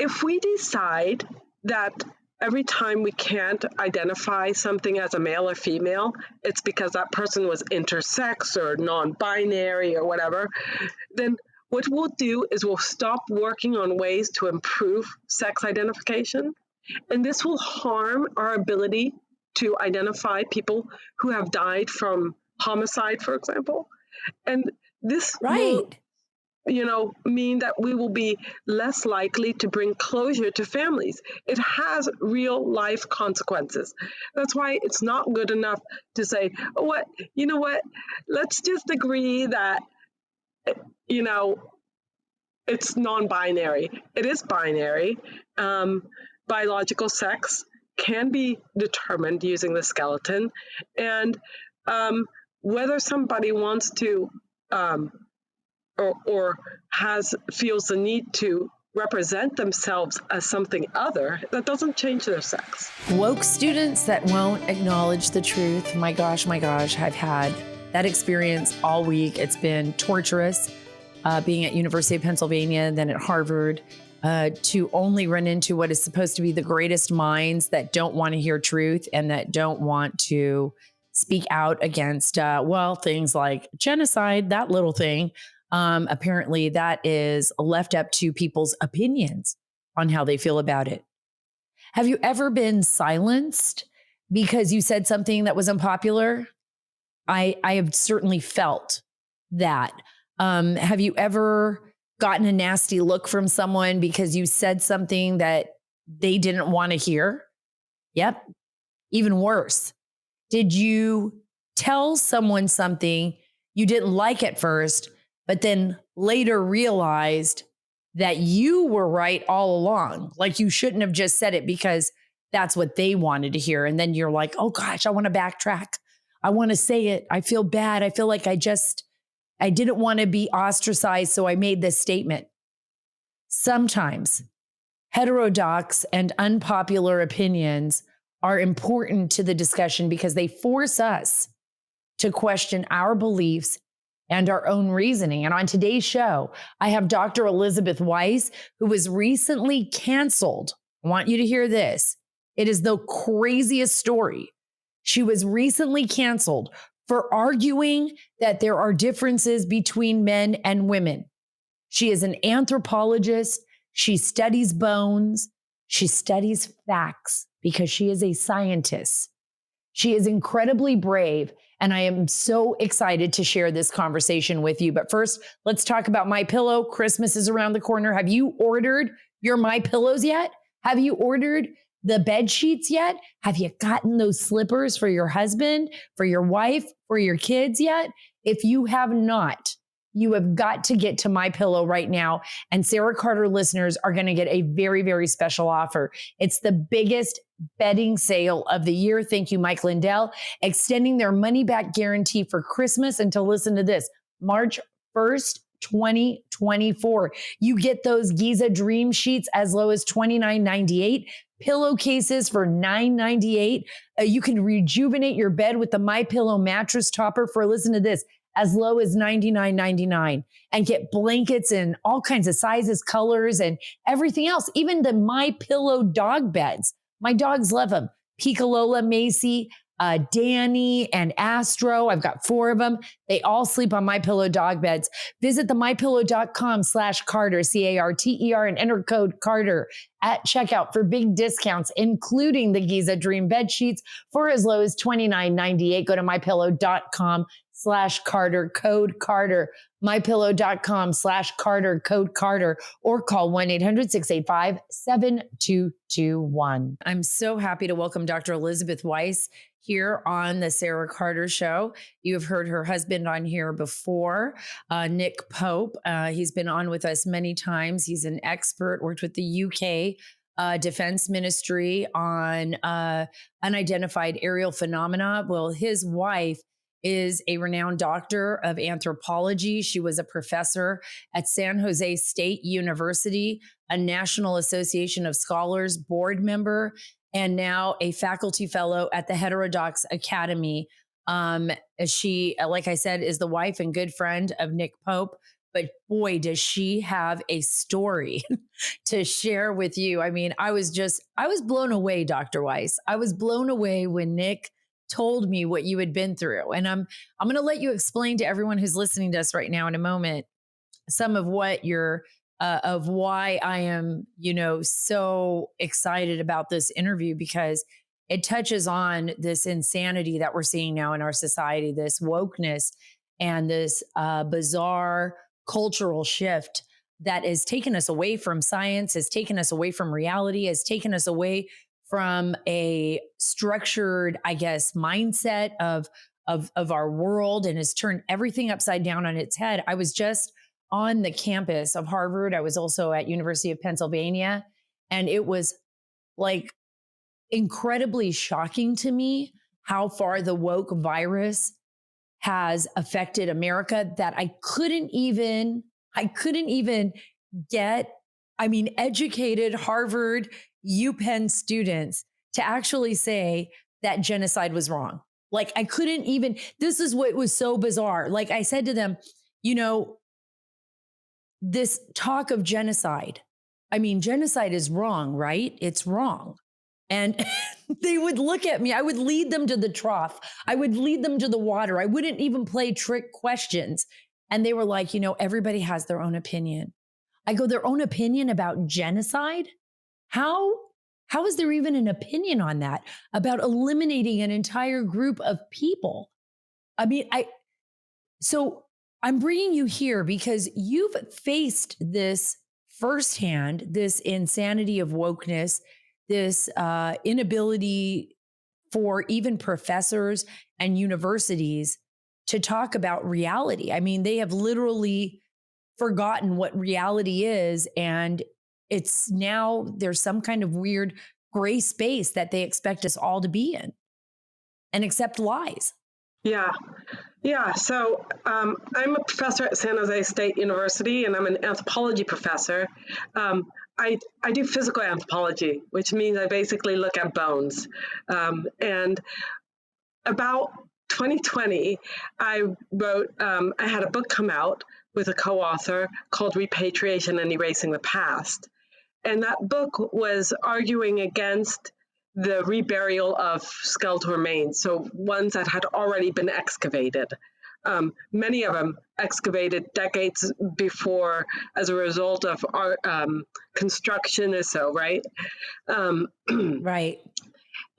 if we decide that every time we can't identify something as a male or female, it's because that person was intersex or non-binary or whatever, then what we'll do is we'll stop working on ways to improve sex identification. And this will harm our ability to identify people who have died from homicide, for example. And this will, Right. mean that we will be less likely to bring closure to families. It has real life consequences. That's why it's not good enough to say, oh, what, let's just agree that, you know, it's non-binary. It is binary. Biological sex can be determined using the skeleton, and whether somebody wants to or feels the need to represent themselves as something other, that doesn't change their sex. Woke students that won't acknowledge the truth. My gosh, I've had that experience all week. It's been torturous, being at University of Pennsylvania, then at Harvard, to only run into what is supposed to be the greatest minds that don't want to hear truth and that don't want to speak out against, things like genocide, that little thing. Apparently that is left up to people's opinions on how they feel about it. Have you ever been silenced because you said something that was unpopular? I have certainly felt that. Have you ever gotten a nasty look from someone because you said something that they didn't want to hear? Yep. Even worse. Did you tell someone something you didn't like at first, but then later realized that you were right all along? Like you shouldn't have just said it because that's what they wanted to hear. And then you're like, oh gosh, I want to backtrack. I want to say it. I feel bad. I feel like I didn't want to be ostracized, so I made this statement. Sometimes heterodox and unpopular opinions are important to the discussion because they force us to question our beliefs and our own reasoning. And on today's show, I have Dr. Elizabeth Weiss, who was recently canceled. I want you to hear this. It is the craziest story. She was recently canceled for arguing that there are differences between men and women. She is an anthropologist. She studies bones. She studies facts because she is a scientist. She is incredibly brave, and I am so excited to share this conversation with you. But first, let's talk about MyPillow. Christmas is around the corner. Have you ordered your MyPillows yet? Have you ordered the bed sheets yet? Have you gotten those slippers for your husband, for your wife, for your kids yet? If you have not, you have got to get to MyPillow right now. And Sara Carter listeners are going to get a very, very special offer. It's the biggest bedding sale of the year. Thank you, Mike Lindell, extending their money back guarantee for Christmas until, listen to this, March 1st, 2024. You get those Giza Dream Sheets as low as $29.98. Pillowcases for $9.98. You can rejuvenate your bed with the MyPillow mattress topper for, listen to this, as low as $99.99, and get blankets in all kinds of sizes, colors, and everything else. Even the MyPillow dog beds. My dogs love them. Picolola, Macy, Danny, and Astro. I've got 4 of them. They all sleep on MyPillow dog beds. Visit the mypillow.com/Carter, CARTER, and enter code Carter at checkout for big discounts, including the Giza Dream bed sheets for as low as $29.98. Go to mypillow.com/Carter, code Carter, mypillow.com/Carter, code Carter, or call 1-800-685-7221. I'm so happy to welcome Dr. Elizabeth Weiss here on the Sara Carter Show. You have heard her husband on here before, Nick Pope. He's been on with us many times. He's an expert, worked with the UK Defense Ministry on unidentified aerial phenomena. Well, his wife is a renowned doctor of anthropology. She was a professor at San Jose State University, a National Association of Scholars board member, and now a faculty fellow at the Heterodox Academy. She, like I said, is the wife and good friend of Nick Pope. but boy, does she have a story to share with you. I mean, I was blown away, Dr. Weiss. I was blown away when Nick told me what you had been through. And I'm going to let you explain to everyone who's listening to us right now in a moment some of what of why I am, so excited about this interview, because it touches on this insanity that we're seeing now in our society, this wokeness and this bizarre cultural shift that has taken us away from science, has taken us away from reality, has taken us away from a structured, I guess, mindset of our world, and has turned everything upside down on its head. I was just on the campus of Harvard. I was also at University of Pennsylvania, and it was like incredibly shocking to me how far the woke virus has affected America, that I couldn't even get, educated Harvard, UPenn students to actually say that genocide was wrong. Like I couldn't even, this is what was so bizarre. Like I said to them, this talk of genocide, genocide is wrong, right? It's wrong. And they would look at me. I would lead them to the trough. I would lead them to the water. I wouldn't even play trick questions. And they were like, everybody has their own opinion. I go, their own opinion about genocide? How is there even an opinion on that, about eliminating an entire group of people? So I'm bringing you here because you've faced this firsthand, this insanity of wokeness, this inability for even professors and universities to talk about reality. They have literally forgotten what reality is. And it's now there's some kind of weird gray space that they expect us all to be in and accept lies. Yeah. So I'm a professor at San Jose State University, and I'm an anthropology professor. I do physical anthropology, which means I basically look at bones. And about 2020, I had a book come out with a co-author called Repatriation and Erasing the Past. And that book was arguing against the reburial of skeletal remains, so ones that had already been excavated. Many of them excavated decades before as a result of our construction or so, right? Right.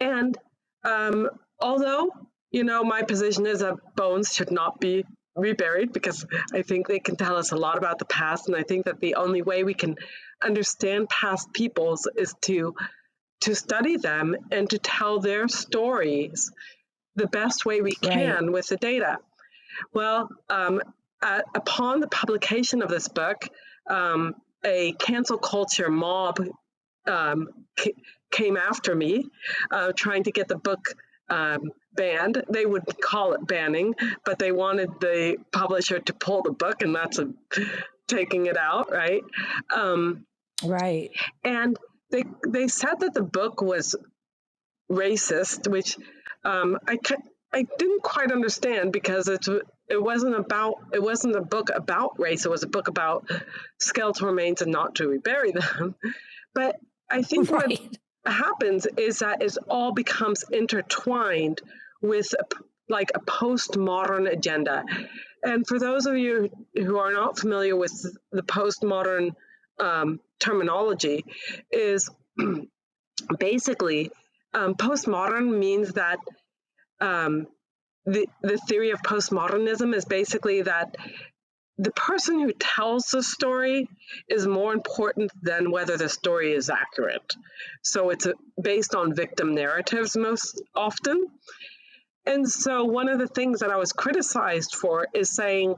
And although, my position is that bones should not be reburied, because I think they can tell us a lot about the past, and I think that the only way we can understand past peoples is to study them and to tell their stories the best way we can with the data. Well, upon the publication of this book, a cancel culture mob came after me, trying to get the book banned. They would call it banning, but they wanted the publisher to pull the book, and that's taking it out, right? Right. And they said that the book was racist, which I didn't quite understand, because it wasn't a book about race. It was a book about skeletal remains and not to rebury them. But I think what happens is that it all becomes intertwined with a postmodern agenda. And for those of you who are not familiar with the postmodern terminology, is basically postmodern means that the theory of postmodernism is basically that the person who tells the story is more important than whether the story is accurate. So it's based on victim narratives most often. And so one of the things that I was criticized for is saying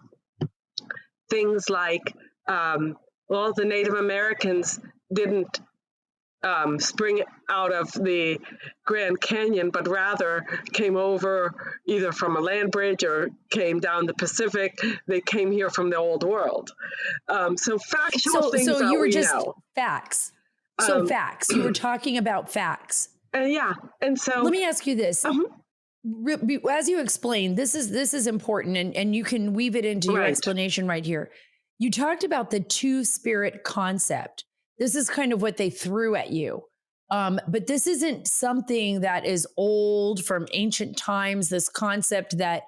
things like, the Native Americans didn't spring out of the Grand Canyon, but rather came over either from a land bridge or came down the Pacific. They came here from the old world. So factual things that you were we just know. Facts. So facts. You were talking about facts. And so let me ask you this. As you explained, this is important, and you can weave it into your explanation right here. You talked about the two-spirit concept. This is kind of what they threw at you. But this isn't something that is old from ancient times, this concept that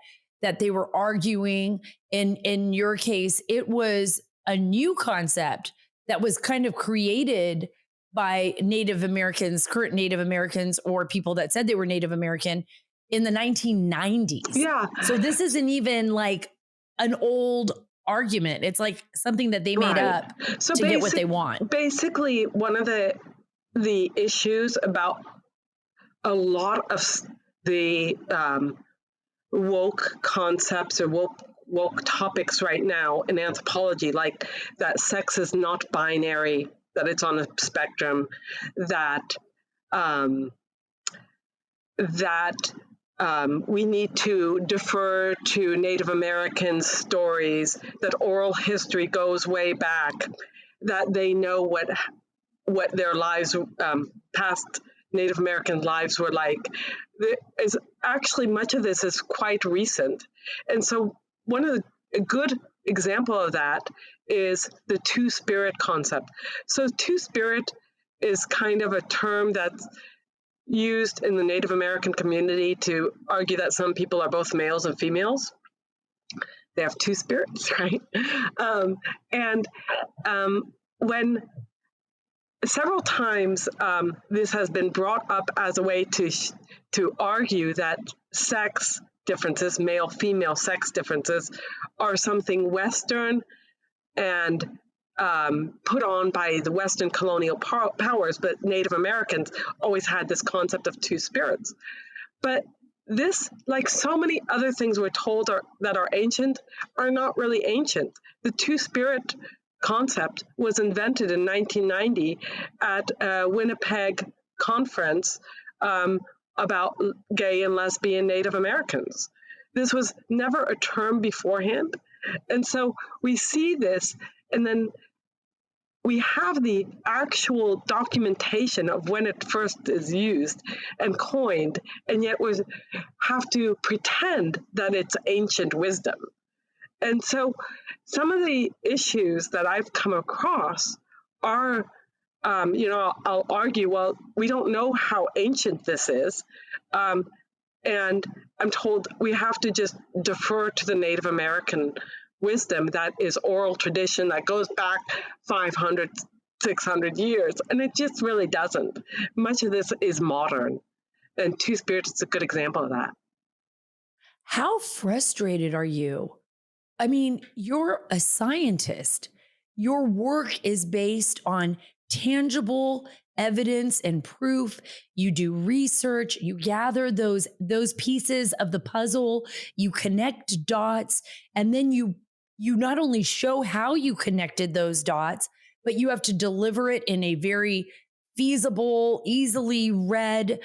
they were arguing. In your case, it was a new concept that was kind of created by Native Americans, current Native Americans, or people that said they were Native American in the 1990s. Yeah. So this isn't even like an old argument. It's like something that they made up to get what they want. Basically, one of the issues about a lot of the woke concepts or woke topics right now in anthropology, like that sex is not binary, that it's on a spectrum, that we need to defer to Native American stories, that oral history goes way back, that they know what their lives, past Native American lives were like. Is actually much of this is quite recent. And so a good example of that is the two-spirit concept. So two-spirit is kind of a term that's used in the Native American community to argue that some people are both males and females. They have two spirits, right? When several times this has been brought up as a way to argue that sex differences, male-female sex differences, are something Western and put on by the Western colonial powers, but Native Americans always had this concept of two spirits. But this, like so many other things we're told that are ancient, are not really ancient. The two-spirit concept was invented in 1990 at a Winnipeg conference about gay and lesbian Native Americans. This was never a term beforehand. And so we see this, and then we have the actual documentation of when it first is used and coined, and yet we have to pretend that it's ancient wisdom. And so some of the issues that I've come across are, I'll argue, well, we don't know how ancient this is. And I'm told we have to just defer to the Native American wisdom that is oral tradition that goes back 500, 600 years. And it just really doesn't. Much of this is modern. And Two Spirits is a good example of that. How frustrated are you? I mean, you're a scientist. Your work is based on tangible evidence and proof. You do research, you gather those pieces of the puzzle, you connect dots, and then you not only show how you connected those dots, but you have to deliver it in a very feasible, easily read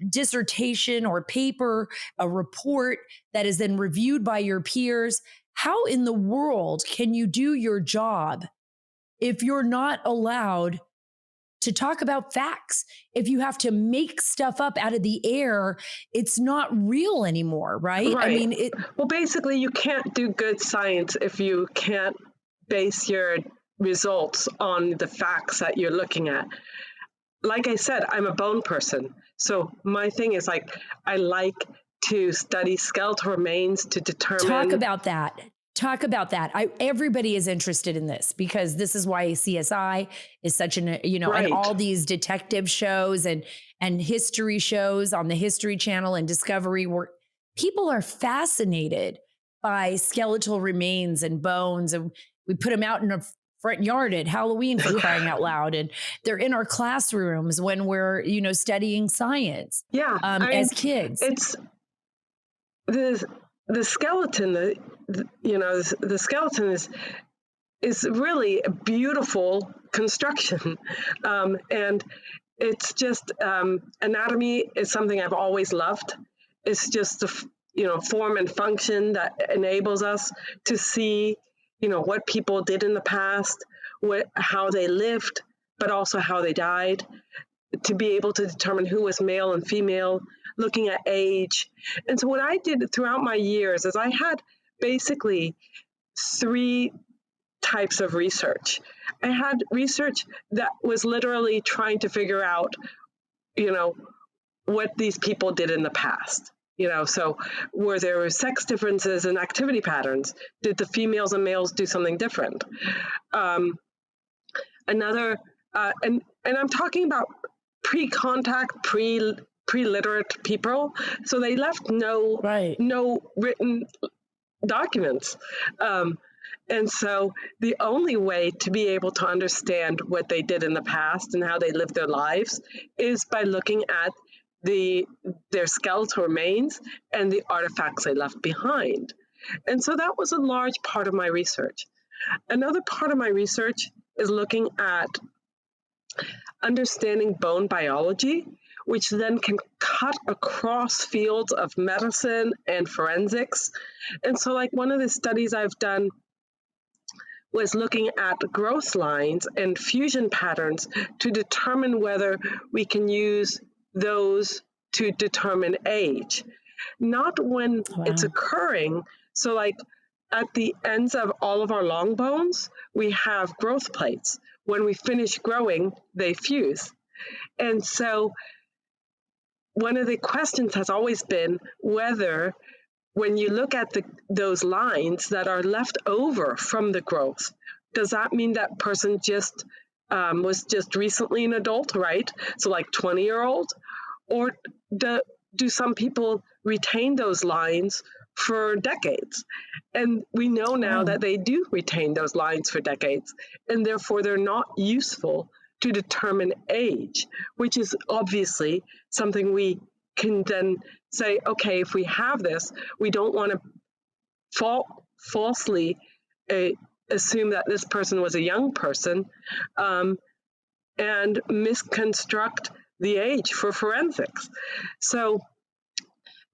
dissertation or paper, a report that is then reviewed by your peers. How in the world can you do your job if you're not allowed to talk about facts? If you have to make stuff up out of the air, it's not real anymore, right? Right. I mean, well, basically, you can't do good science if you can't base your results on the facts that you're looking at. Like I said, I'm a bone person. So my thing is I like to study skeletal remains to determine. Talk about that. Everybody is interested in this because this is why CSI is such an, right. And all these detective shows and history shows on the History Channel and Discovery, where people are fascinated by skeletal remains and bones. And we put them out in a front yard at Halloween for crying out loud. And they're in our classrooms when we're, studying science. Yeah. As kids. It's the skeleton, the skeleton is really a beautiful construction. And it's just, anatomy is something I've always loved. It's just the, form and function that enables us to see, what people did in the past, how they lived, but also how they died, to be able to determine who was male and female, looking at age. And so what I did throughout my years is I had basically 3 types of research. I had research that was literally trying to figure out, what these people did in the past. So were there sex differences in activity patterns? Did the females and males do something different? And I'm talking about pre-contact, pre-literate people. So they left no written documents. And so the only way to be able to understand what they did in the past and how they lived their lives is by looking at their skeletal remains and the artifacts they left behind. And so that was a large part of my research. Another part of my research is looking at understanding bone biology, which then can cut across fields of medicine and forensics. And so like one of the studies I've done was looking at growth lines and fusion patterns to determine whether we can use those to determine age. Not when it's occurring. So like at the ends of all of our long bones, we have growth plates. When we finish growing, they fuse. And so one of the questions has always been whether when you look at those lines that are left over from the growth, does that mean that person just was just recently an adult, right? So like 20-year-old? Or do some people retain those lines for decades? And we know now that they do retain those lines for decades, and therefore they're not useful to determine age, which is obviously something we can then say, okay, if we have this, we don't want to falsely assume that this person was a young person and misconstruct the age for forensics. So,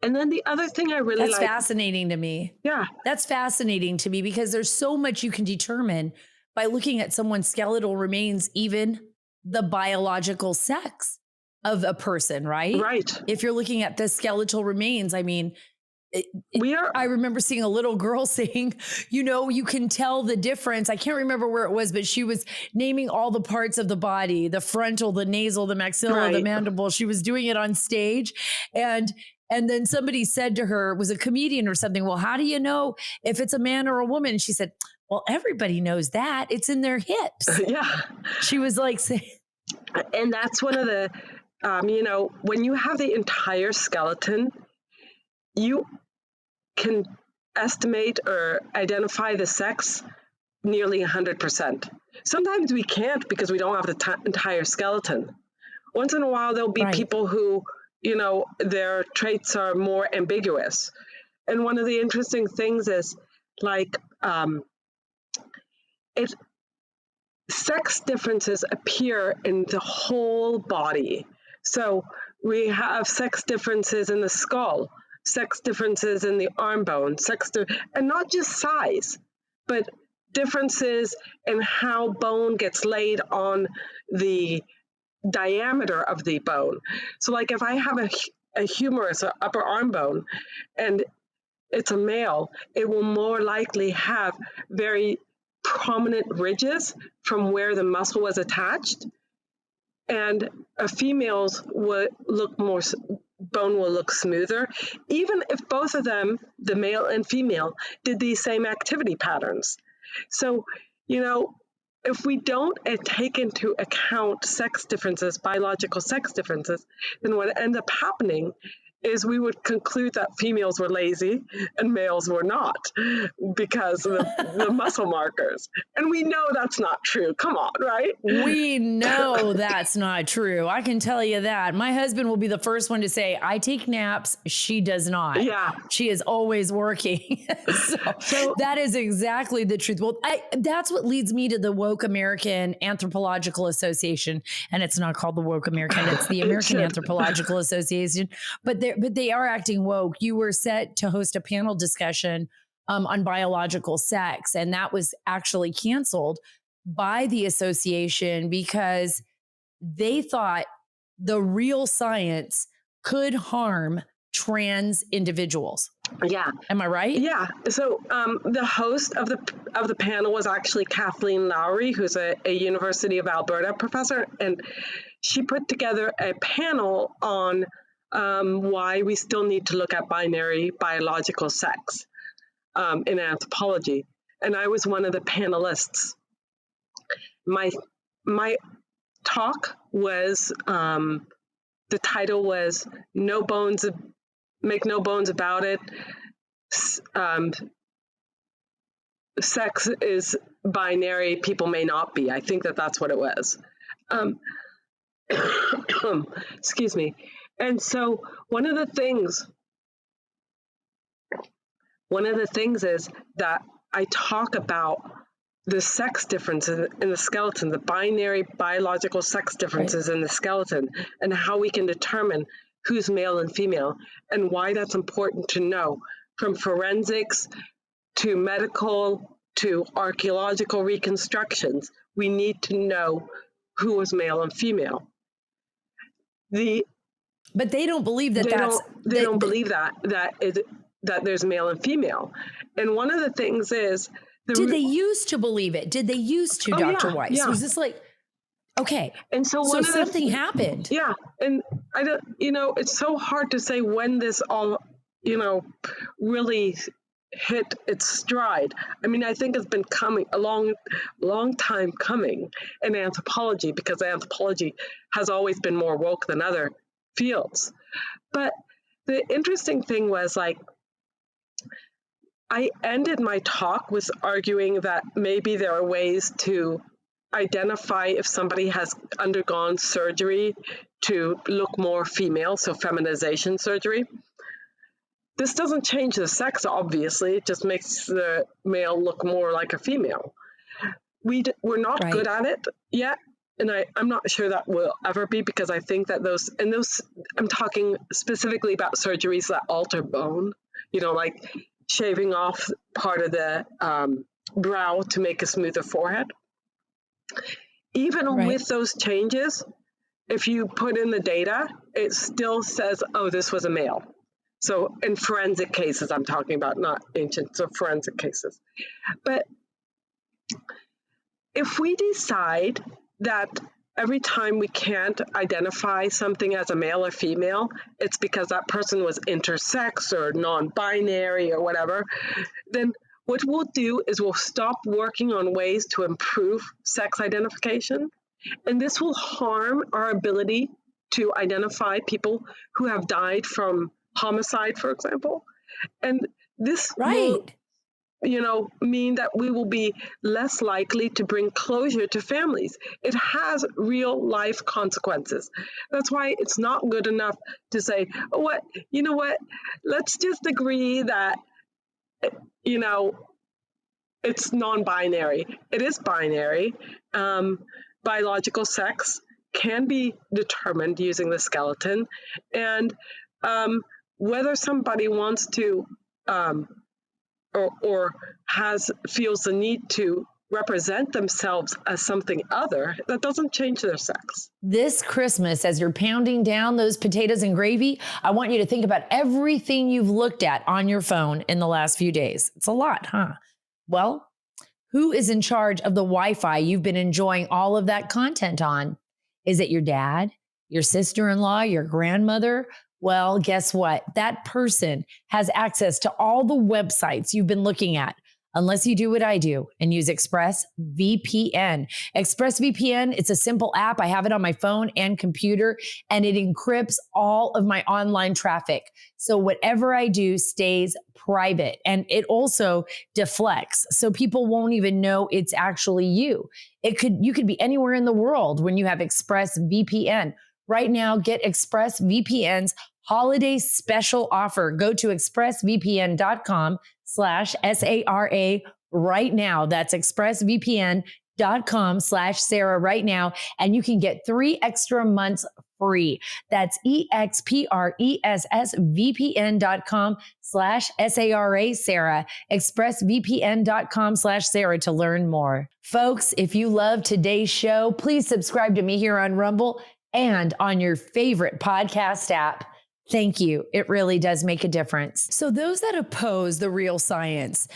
and then the other thing I really like. That's fascinating to me. Yeah. That's fascinating to me because there's so much you can determine by looking at someone's skeletal remains, even the biological sex of a person, right? Right. If you're looking at the skeletal remains, I mean, I remember seeing a little girl saying, you can tell the difference. I can't remember where it was, but she was naming all the parts of the body, the frontal, the nasal, the maxilla, the mandible. She was doing it on stage. And then somebody said to her, was a comedian or something, well, how do you know if it's a man or a woman? And she said, well, everybody knows that. It's in their hips. Yeah. She was like, and that's one of the, when you have the entire skeleton, you can estimate or identify the sex nearly 100%. Sometimes we can't because we don't have the entire skeleton. Once in a while, there'll be people who, their traits are more ambiguous. And one of the interesting things is like, sex differences appear in the whole body. So we have sex differences in the skull, sex differences in the arm bone, and not just size, but differences in how bone gets laid on the diameter of the bone. So like if I have a humerus or upper arm bone and it's a male, it will more likely have very prominent ridges from where the muscle was attached, and a female's bone will look smoother, even if both of them, the male and female, did these same activity patterns. So, if we don't take into account sex differences, biological sex differences, then what ends up happening is we would conclude that females were lazy and males were not because of the muscle markers. And we know that's not true. Come on, right? We know that's not true. I can tell you that. My husband will be the first one to say, I take naps. She does not. Yeah. She is always working. so that is exactly the truth. Well, that's what leads me to the Woke American Anthropological Association. And it's not called the Woke American. It's the American Anthropological Association. But they are acting woke. You were set to host a panel discussion on biological sex, and that was actually canceled by the association because they thought the real science could harm trans individuals. Yeah. Am I right? Yeah. So the host of the panel was actually Kathleen Lowry, who's a University of Alberta professor, and she put together a panel on why we still need to look at binary biological sex in anthropology. And I was one of the panelists. My talk was the title was "Make No Bones About It." Sex is binary. People may not be. I think that's what it was. Excuse me. And so one of the things is that I talk about the sex differences in the skeleton, the binary biological sex differences in the skeleton, and how we can determine who's male and female, and why that's important to know, from forensics to medical to archaeological reconstructions. We need to know who was male and female. But they don't believe that they don't believe that there's male and female. And one of the things is, did they used to believe it? Did they used to, Dr. Weiss? Yeah. Was this like, okay, and so something happened. Yeah. And I don't, it's so hard to say when this all, really hit its stride. I mean, I think it's been coming a long time coming in anthropology, because anthropology has always been more woke than other fields. But the interesting thing was, like, I ended my talk with arguing that maybe there are ways to identify if somebody has undergone surgery to look more female, so feminization surgery. This doesn't change the sex, obviously. It just makes the male look more like a female. We're not good at it yet, and I'm not sure that will ever be, because I think that those, I'm talking specifically about surgeries that alter bone, like shaving off part of the brow to make a smoother forehead. Even with those changes, if you put in the data, it still says, oh, this was a male. So in forensic cases, I'm talking about, not ancient, so forensic cases. But if we decide that every time we can't identify something as a male or female, it's because that person was intersex or non-binary or whatever, then what we'll do is we'll stop working on ways to improve sex identification. And this will harm our ability to identify people who have died from homicide, for example. And this will, mean that we will be less likely to bring closure to families. It has real life consequences. That's why it's not good enough to say, oh, what, let's just agree that, it's non-binary. It is binary. Biological sex can be determined using the skeleton, and whether somebody wants to or feels the need to represent themselves as something other, that doesn't change their sex. This Christmas, as you're pounding down those potatoes and gravy, I want you to think about everything you've looked at on your phone in the last few days. It's a lot, huh? Well, who is in charge of the Wi-Fi you've been enjoying all of that content on? Is it your dad, your sister-in-law, your grandmother? Well, guess what? That person has access to all the websites you've been looking at, unless you do what I do and use ExpressVPN. ExpressVPN, it's a simple app. I have it on my phone and computer, and it encrypts all of my online traffic. So whatever I do stays private, and it also deflects, so people won't even know it's actually you. You could be anywhere in the world when you have ExpressVPN. Right now, get ExpressVPN's holiday special offer. Go to expressvpn.com/SARA right now. That's expressvpn.com/Sara right now. And you can get 3 extra months free. That's expressvpn.com/SARA, Sara. expressvpn.com/Sara to learn more. Folks, if you love today's show, please subscribe to me here on Rumble and on your favorite podcast app. Thank you. It really does make a difference. So those that oppose the real science,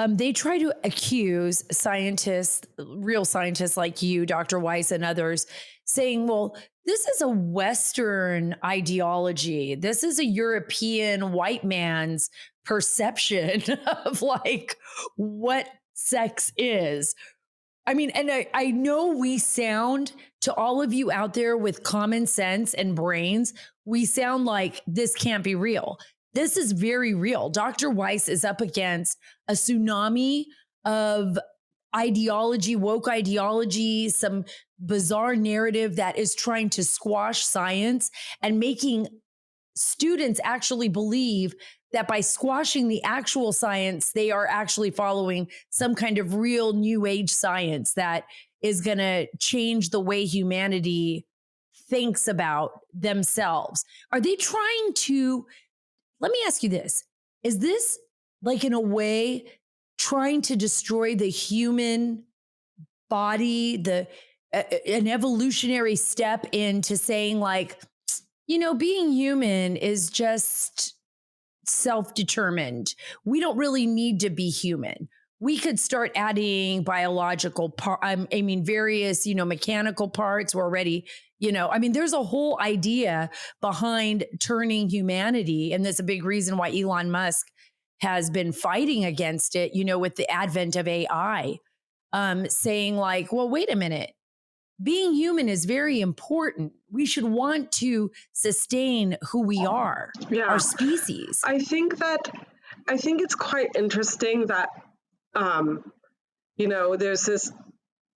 they try to accuse scientists, real scientists like you, Dr. Weiss, and others, saying, well, this is a Western ideology. This is a European white man's perception of like what sex is. I mean, and I know we sound to all of you out there with common sense and brains, we sound like this can't be real. This is very real. Dr. Weiss is up against a tsunami of ideology, woke ideology, some bizarre narrative that is trying to squash science and making students actually believe that by squashing the actual science, they are actually following some kind of real new age science that is going to change the way humanity thinks about themselves. Are they trying to, let me ask you this, is this like in a way trying to destroy the human body, an evolutionary step into saying like, being human is just self-determined. We don't really need to be human. We could start adding biological various, mechanical parts. We're already, there's a whole idea behind turning humanity. And that's a big reason why Elon Musk has been fighting against it, with the advent of AI, saying like, well, wait a minute. Being human is very important. We should want to sustain who we are, our species. I think it's quite interesting that, there's this,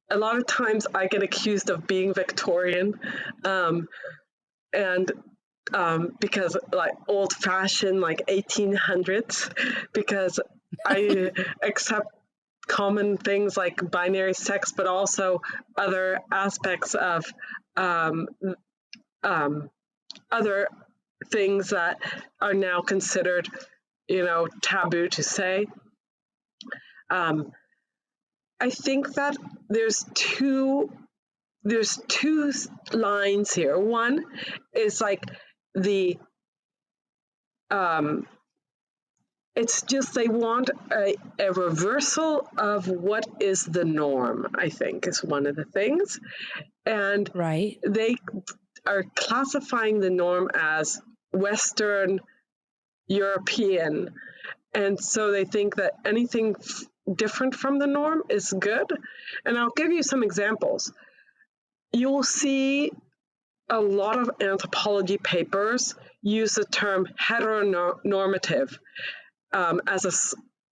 a lot of times I get accused of being Victorian, and because like old fashioned, like 1800s, because I accept common things like binary sex, but also other aspects of other things that are now considered, taboo to say. I think that there's two lines here. One is like the it's just they want a reversal of what is the norm, I think, is one of the things. And right. They are classifying the norm as Western European. And so they think that anything different from the norm is good. And I'll give you some examples. You'll see a lot of anthropology papers use the term heteronormative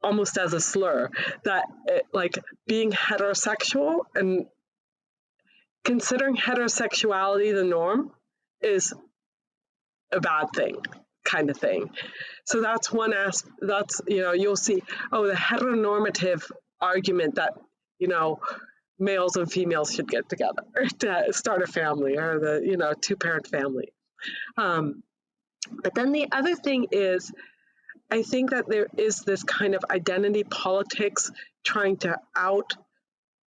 almost as a slur, that like being heterosexual and considering heterosexuality the norm is a bad thing, kind of thing. So that's one aspect. That's, you'll see, the heteronormative argument that, males and females should get together to start a family, or the, two-parent family. But then the other thing is, I think that there is this kind of identity politics trying to out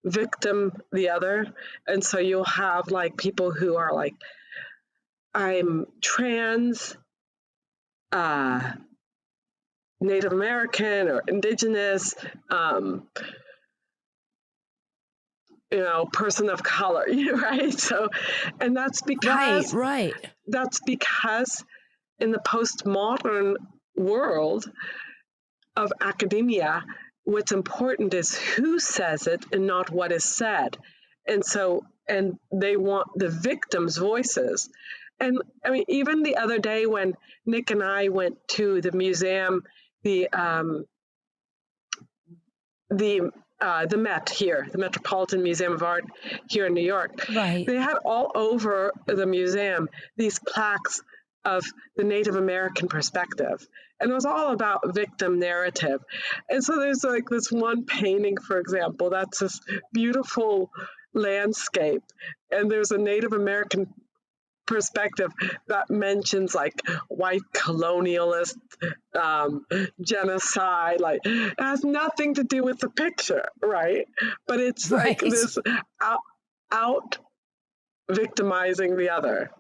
victim the other. And so you'll have like people who are like, I'm trans, Native American or indigenous, person of color, right? So, and that's because, right. That's because in the postmodern world of academia, what's important is who says it and not what is said. And so, and they want the victims' voices. And I mean, even the other day when Nick and I went to the museum, the Met here, the Metropolitan Museum of Art here in New York, right. They had all over the museum these plaques of the Native American perspective. And it was all about victim narrative. And so there's like this one painting, for example, that's this beautiful landscape. And there's a Native American perspective that mentions like white colonialist genocide. Like, it has nothing to do with the picture, right? But it's like this out victimizing the other.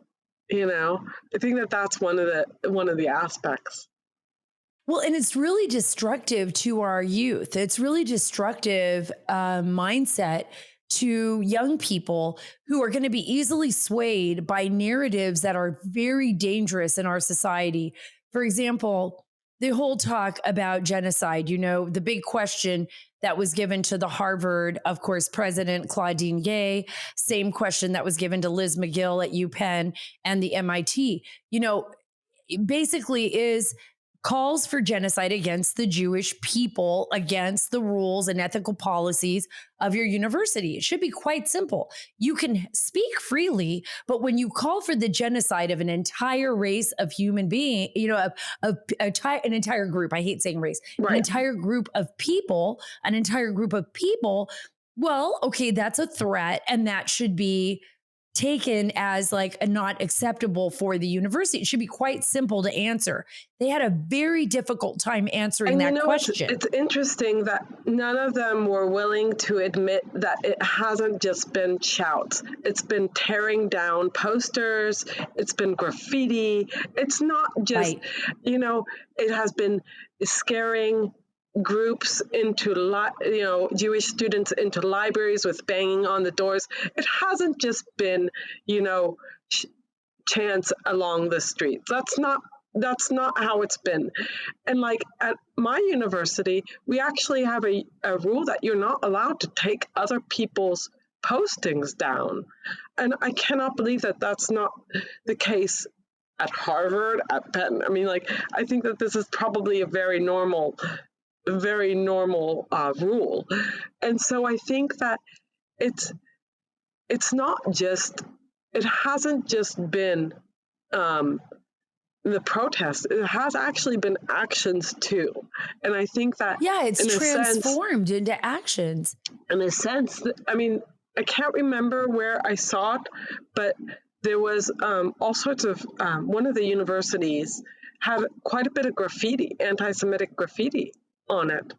You know, I think that that's one of the aspects. Well, and it's really destructive to our youth. It's really destructive mindset to young people who are going to be easily swayed by narratives that are very dangerous in our society. For example, the whole talk about genocide, the big question that was given to the Harvard, of course, President Claudine Gay, same question that was given to Liz McGill at UPenn and the MIT, basically is calls for genocide against the Jewish people, against the rules and ethical policies of your university. It should be quite simple. You can speak freely, but when you call for the genocide of an entire race of human being, an entire group, I hate saying race, an Right. entire group of people, well, okay, that's a threat, and that should be taken as like a not acceptable for the university. It should be quite simple to answer. They had a very difficult time answering that question. It's interesting that none of them were willing to admit that it hasn't just been shouts. It's been tearing down posters. It's been graffiti. It's not just, Right. It has been scaring groups into, Jewish students into libraries with banging on the doors. It hasn't just been, chants along the streets. That's not how it's been. And like at my university, we actually have a rule that you're not allowed to take other people's postings down. And I cannot believe that that's not the case at Harvard, at Penn. I mean, like, I think that this is probably a very normal rule. And so I think that it's not just, it hasn't just been the protest. It has actually been actions too. And I think that it's transformed into actions. In a sense, I mean, I can't remember where I saw it, but there was all sorts of, one of the universities had quite a bit of graffiti, anti-Semitic graffiti on it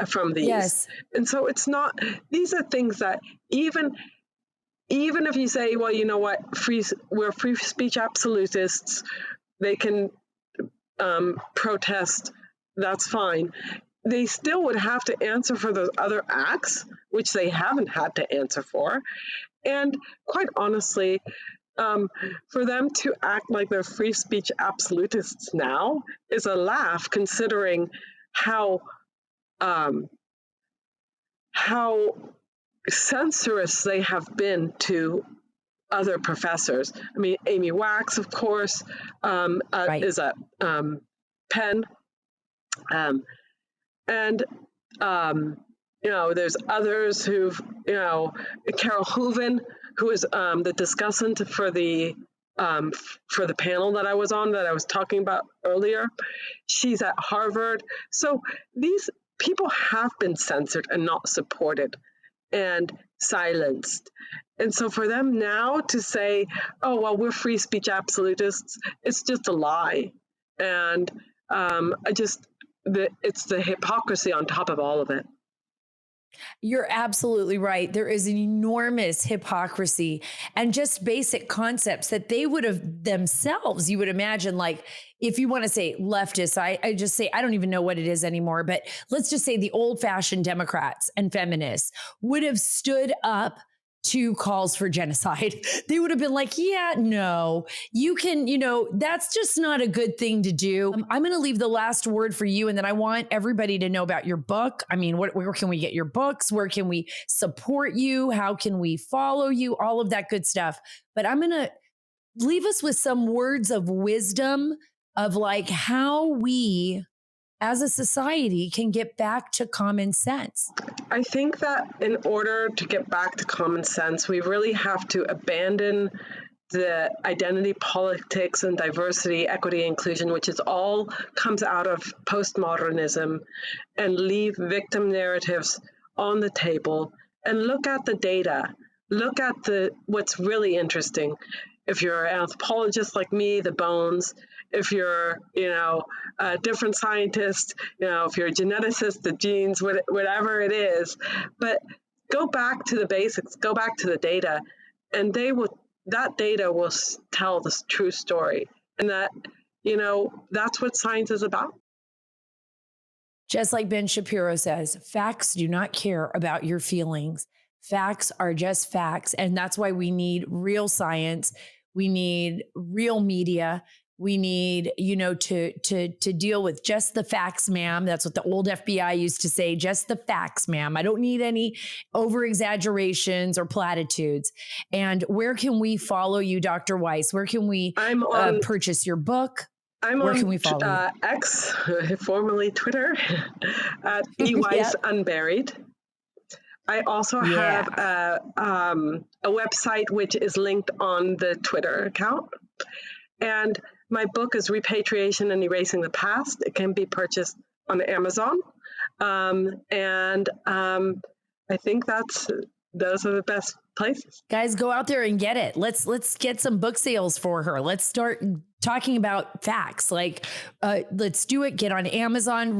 from these. Yes. And so it's not, these are things that even if you say, well, you know what, we're free speech absolutists, they can protest, that's fine. They still would have to answer for those other acts, which they haven't had to answer for. And quite honestly, for them to act like they're free speech absolutists now is a laugh, considering how censorious they have been to other professors. I mean, Amy Wax, of course, Right. is at Penn. And, there's others who've, Carol Hooven, who is the discussant for the panel that I was on, that I was talking about earlier. She's at Harvard. So these people have been censored and not supported and silenced. And so for them now to say, oh, well, we're free speech absolutists, it's just a lie. And it's the hypocrisy on top of all of it. You're absolutely right. There is an enormous hypocrisy and just basic concepts that they would have themselves, you would imagine, like, if you want to say leftists, I just say, I don't even know what it is anymore, but let's just say the old fashioned Democrats and feminists would have stood up to calls for genocide. They would have been like, yeah, no, you can, that's just not a good thing to do. I'm going to leave the last word for you. And then I want everybody to know about your book. I mean, where can we get your books? Where can we support you? How can we follow you? All of that good stuff. But I'm going to leave us with some words of wisdom of like how we as a society can get back to common sense. I think that in order to get back to common sense, we really have to abandon the identity politics and diversity, equity, inclusion, which is all comes out of postmodernism, and leave victim narratives on the table and look at the data. Look at what's really interesting. If you're an anthropologist like me, the bones. If you're, a different scientist, if you're a geneticist, the genes, whatever it is. But go back to the basics, go back to the data, and they will that data will tell the true story. And that, that's what science is about. Just like Ben Shapiro says, facts do not care about your feelings. Facts are just facts. And that's why we need real science. We need real media. We need, to deal with just the facts, ma'am. That's what the old FBI used to say, just the facts, ma'am. I don't need any over exaggerations or platitudes. And where can we follow you, Dr. Weiss? Where can we purchase your book? Where can we follow you? X, formerly Twitter, at Weiss Unburied. I also have a website which is linked on the Twitter account. And my book is Repatriation and Erasing the Past. It can be purchased on Amazon. I think those are the best places. Guys, go out there and get it. Let's get some book sales for her. Let's start talking about facts. Let's do it. Get on Amazon.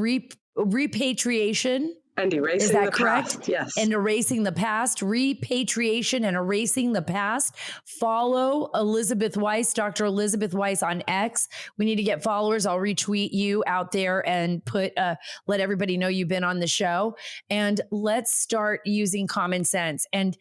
Repatriation and erasing the past. Yes. And erasing the past. Repatriation and erasing the past. Follow Elizabeth Weiss, Dr. Elizabeth Weiss on X. We need to get followers. I'll retweet you out there and let everybody know you've been on the show. And let's start using common sense and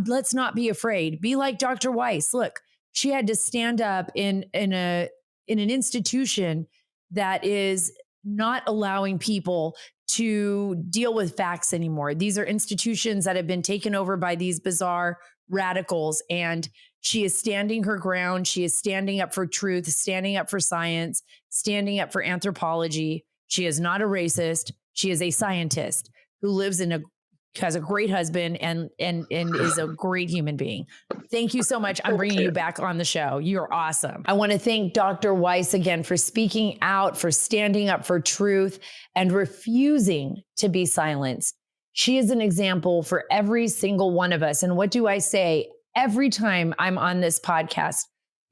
let's not be afraid. Be like Dr. Weiss. Look, she had to stand up in an institution that is not allowing people to deal with facts anymore. These are institutions that have been taken over by these bizarre radicals, and she is standing her ground. She is standing up for truth, standing up for science, standing up for anthropology. She is not a racist. She is a scientist who has a great husband and is a great human being. Thank you so much. I'm bringing you back on the show. You're awesome. I want to thank Dr. Weiss again for speaking out, for standing up for truth and refusing to be silenced. She is an example for every single one of us. And what do I say every time I'm on this podcast?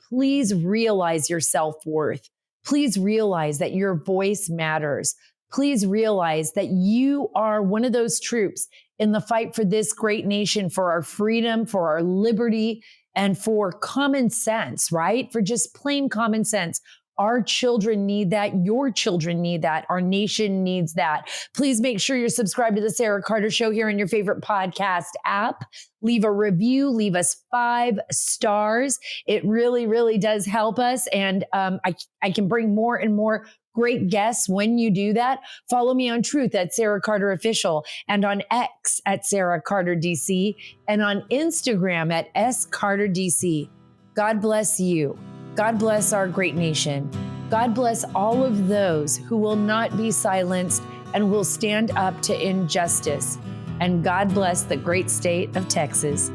Please realize your self-worth. Please realize that your voice matters. Please realize that you are one of those troops in the fight for this great nation, for our freedom, for our liberty, and for common sense, right? For just plain common sense. Our children need that. Your children need that. Our nation needs that. Please make sure you're subscribed to the Sara Carter Show here in your favorite podcast app. Leave a review. Leave us 5 stars. It really, really does help us. And I can bring more and more great guests when you do that. Follow me on Truth at Sara Carter Official, and on X at Sara Carter DC, and on Instagram at SCarterDC. God bless you. God bless our great nation. God bless all of those who will not be silenced and will stand up to injustice. And God bless the great state of Texas.